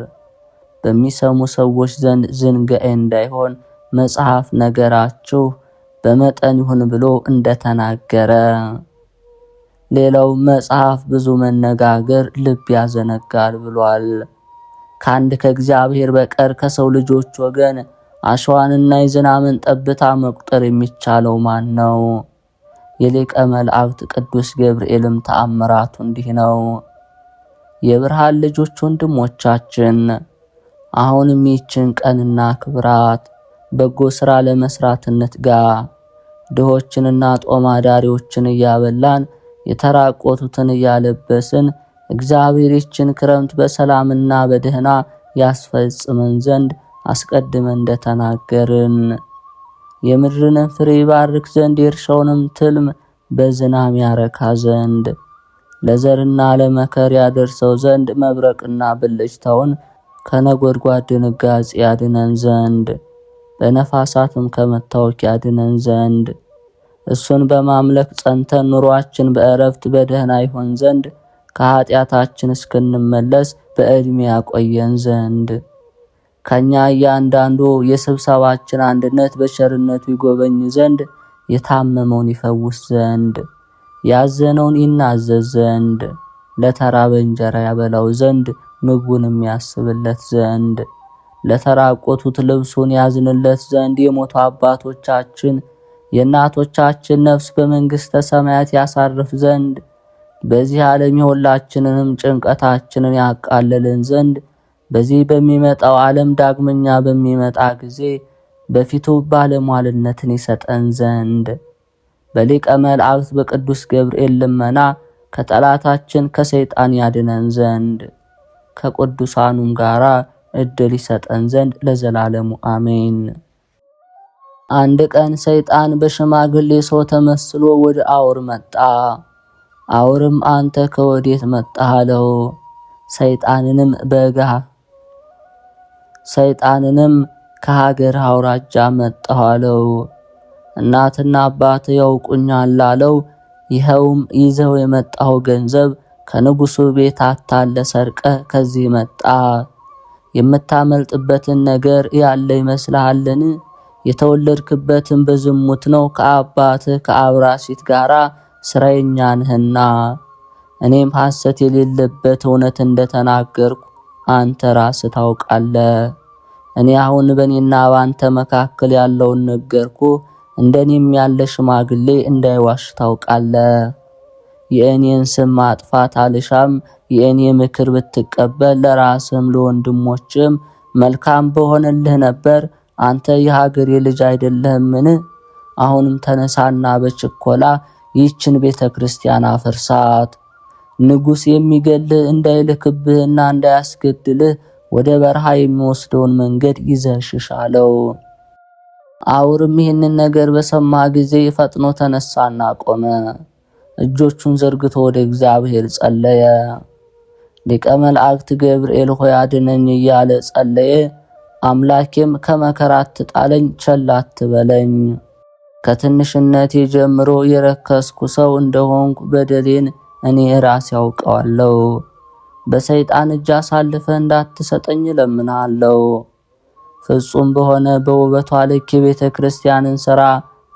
በሚሰሙ ሰዎች ዘንድ ዝንጋኤ እንዳይሆን መጽሐፍ ነገራችሁ በመጠን ይሁን ብሎ እንደተናገረ። ሌላው መጽሐፍ ብዙ መነጋገር ልብ ያዘነጋል ብሏል። ከአንድ ከእግዚአብሔር በቀር ከሰው ልጆች ወገን አሸዋንና የዝናብን ጠብታ መቁጠር የሚቻለው ማን ነው? የሊቀ መላእክት ቅዱስ ገብርኤልም ተአምራቱ እንዲህ ነው። የብርሃን ልጆች ወንድሞቻችን አሁንም ይህችን ቀንና ክብራት በጎ ሥራ ለመስራት እንትጋ። ድሆችንና ጦም አዳሪዎችን እያበላን የተራቆቱትን እያለበስን እግዚአብሔር ይህችን ክረምት በሰላምና በደህና ያስፈጽመን ዘንድ አስቀድመን እንደተናገርን የምድርንም ፍሬ ይባርክ ዘንድ የእርሻውንም ትልም በዝናም ያረካ ዘንድ ለዘርና ለመከር ያደርሰው ዘንድ መብረቅና ብልጭታውን ከነጎድጓድ ድንጋጼ ያድነን ዘንድ በነፋሳትም ከመታወክ ያድነን ዘንድ እሱን በማምለክ ጸንተን ኑሯችን በእረፍት በደህና ይሆን ዘንድ ከኃጢአታችን እስክንመለስ በዕድሜ ያቆየን ዘንድ ከኛ እያንዳንዱ የስብሰባችን አንድነት በቸርነቱ ይጎበኝ ዘንድ የታመመውን ይፈውስ ዘንድ ያዘነውን ይናዘዝ ዘንድ ለተራበ እንጀራ ያበላው ዘንድ ምግቡንም ያስብለት ዘንድ ለተራቆቱት ልብሱን ያዝንለት ዘንድ የሞቱ አባቶቻችን የእናቶቻችን ነፍስ በመንግሥተ ሰማያት ያሳርፍ ዘንድ በዚህ ዓለም የሁላችንንም ጭንቀታችንን ያቃልልን ዘንድ በዚህ በሚመጣው ዓለም ዳግመኛ በሚመጣ ጊዜ በፊቱ ባለሟልነትን ይሰጠን ዘንድ በሊቀ መላእክት በቅዱስ ገብርኤል ልመና ከጠላታችን ከሰይጣን ያድነን ዘንድ ከቅዱሳኑም ጋራ እድል ይሰጠን ዘንድ ለዘላለሙ አሜን። አንድ ቀን ሰይጣን በሽማግሌ ሰው ተመስሎ ወደ አውር መጣ። አውርም አንተ ከወዴት መጣህ አለው። ሰይጣንንም ከሀገር አውራጃ መጣሁ አለው። እናትና አባት ያውቁኛል አለው። ይኸውም ይዘው የመጣው ገንዘብ ከንጉሱ ቤት አታለ ሰርቀ ከዚህ መጣ። የምታመልጥበትን ነገር ያለ ይመስልሃልን? የተወለድክበትን በዝሙት ነው። ከአባትህ ከአብራሲት ጋራ ስራየኛ ነህና እኔም ሐሰት የሌለበት እውነት እንደተናገርኩ አንተ ራስህ ታውቃለህ። እኔ አሁን በእኔና ባንተ መካከል ያለውን ነገርኩ። እንደኔም ያለ ሽማግሌ እንዳይዋሽ ታውቃለህ። የእኔን ስም ማጥፋት አልሻም። የእኔ ምክር ብትቀበል ለራስህም ለወንድሞችም መልካም በሆነልህ ነበር። አንተ የሀገሬ ልጅ አይደለህምን? አሁንም ተነሳና በችኮላ ይህችን ቤተ ክርስቲያን አፍርሳት። ንጉሥ የሚገልህ እንዳይልክብህና እንዳያስገድልህ ወደ በረሃ የሚወስደውን መንገድ ይዘህ ሽሽ አለው። አውርም ይህንን ነገር በሰማ ጊዜ ፈጥኖ ተነሳና ቆመ። እጆቹን ዘርግቶ ወደ እግዚአብሔር ጸለየ። ሊቀ መላእክት ገብርኤል ሆይ አድነኝ እያለ ጸለየ። አምላኬም ከመከራ አትጣለኝ፣ ቸል አትበለኝ። ከትንሽነቴ ጀምሮ የረከስኩ ሰው እንደሆንኩ በደሌን እኔ ራሴ ያውቀዋለሁ። በሰይጣን እጅ አሳልፈ እንዳትሰጠኝ እለምንሃለሁ። ፍጹም በሆነ በውበቷ ልክ የቤተ ክርስቲያንን ሥራ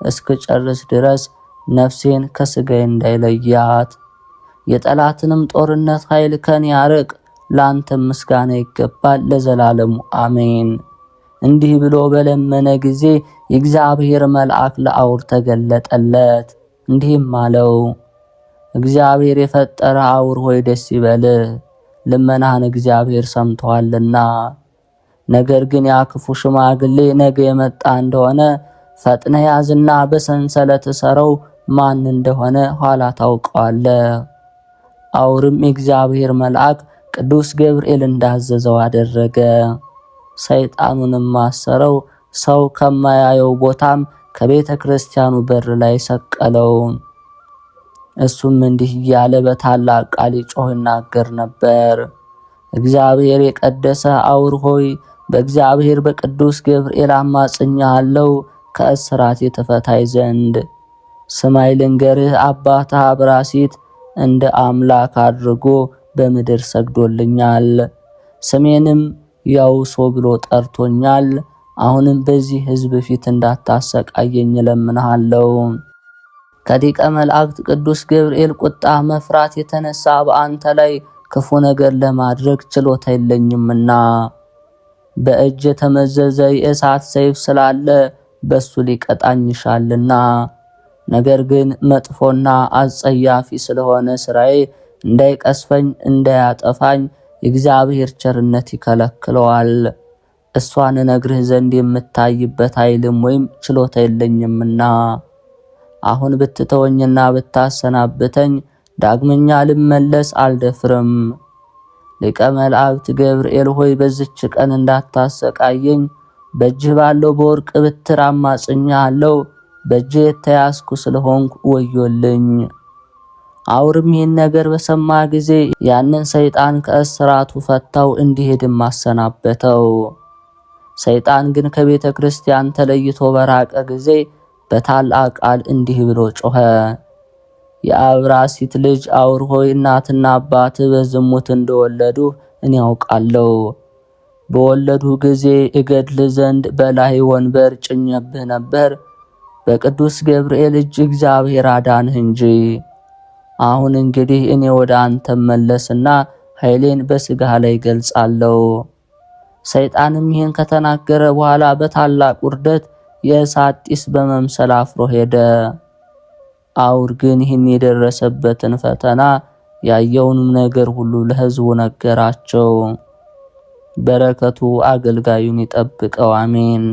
እስክጨርስ ድረስ ነፍሴን ከሥጋዬ እንዳይለያት፣ የጠላትንም ጦርነት ኃይል ከኔ ያርቅ። ላንተም ምስጋና ይገባል ለዘላለሙ አሜን። እንዲህ ብሎ በለመነ ጊዜ የእግዚአብሔር መልአክ ለአውር ተገለጠለት፣ እንዲህም አለው፣ እግዚአብሔር የፈጠረ አውር ሆይ ደስ ይበልህ፣ ልመናህን እግዚአብሔር ሰምቷልና። ነገር ግን ያ ክፉ ሽማግሌ ነገ የመጣ እንደሆነ ፈጥነህ ያዝና በሰንሰለት እሰረው፣ ማን እንደሆነ ኋላ ታውቀዋለህ። አውርም የእግዚአብሔር መልአክ ቅዱስ ገብርኤል እንዳዘዘው አደረገ። ሰይጣኑንም ማሰረው፣ ሰው ከማያየው ቦታም ከቤተ ክርስቲያኑ በር ላይ ሰቀለው። እሱም እንዲህ እያለ በታላቅ ቃል ጮህ ይናገር ነበር። እግዚአብሔር የቀደሰ አውር ሆይ በእግዚአብሔር በቅዱስ ገብርኤል አማጽኛለሁ። ከእስራት የተፈታይ ዘንድ። ስማይ ልንገርህ፣ አባትህ አብራሲት እንደ አምላክ አድርጎ በምድር ሰግዶልኛል። ስሜንም ያውሶ ብሎ ጠርቶኛል። አሁንም በዚህ ሕዝብ ፊት እንዳታሰቃየኝ እለምንሃለሁ። ከሊቀ መላእክት ቅዱስ ገብርኤል ቁጣ መፍራት የተነሳ በአንተ ላይ ክፉ ነገር ለማድረግ ችሎታ የለኝምና በእጅ የተመዘዘ የእሳት ሰይፍ ስላለ በሱ ሊቀጣኝ ይሻልና። ነገር ግን መጥፎና አጸያፊ ስለሆነ ስራዬ እንዳይቀስፈኝ እንዳያጠፋኝ የእግዚአብሔር ቸርነት ይከለክለዋል። እሷን ነግርህ ዘንድ የምታይበት ኃይልም ወይም ችሎታ የለኝምና አሁን ብትተወኝና ብታሰናብተኝ ዳግመኛ ልመለስ አልደፍርም። ሊቀ መላእክት ገብርኤል ሆይ በዚች ቀን እንዳታሰቃየኝ በእጅህ ባለው በወርቅ ብትር አማጽኛለሁ። በእጅህ የተያዝኩ ስለሆንኩ ወዮልኝ። አውርም ይህን ነገር በሰማ ጊዜ ያንን ሰይጣን ከእስራቱ ፈታው፣ እንዲሄድም አሰናበተው። ሰይጣን ግን ከቤተ ክርስቲያን ተለይቶ በራቀ ጊዜ በታላቅ ቃል እንዲህ ብሎ ጮኸ። የአብራሲት ልጅ አውር ሆይ እናትና አባትህ በዝሙት እንደወለዱ እኔ ያውቃለሁ። በወለዱ ጊዜ እገድልህ ዘንድ በላይ ወንበር ጭኜብህ ነበር። በቅዱስ ገብርኤል እጅ እግዚአብሔር አዳንህ እንጂ። አሁን እንግዲህ እኔ ወደ አንተ መለስና ኃይሌን በስጋህ ላይ ገልጻለሁ። ሰይጣንም ይህን ከተናገረ በኋላ በታላቅ ውርደት የእሳት ጢስ በመምሰል አፍሮ ሄደ። አውር ግን ይህን የደረሰበትን ፈተና ያየውንም ነገር ሁሉ ለሕዝቡ ነገራቸው። በረከቱ አገልጋዩን ይጠብቀው፣ አሜን።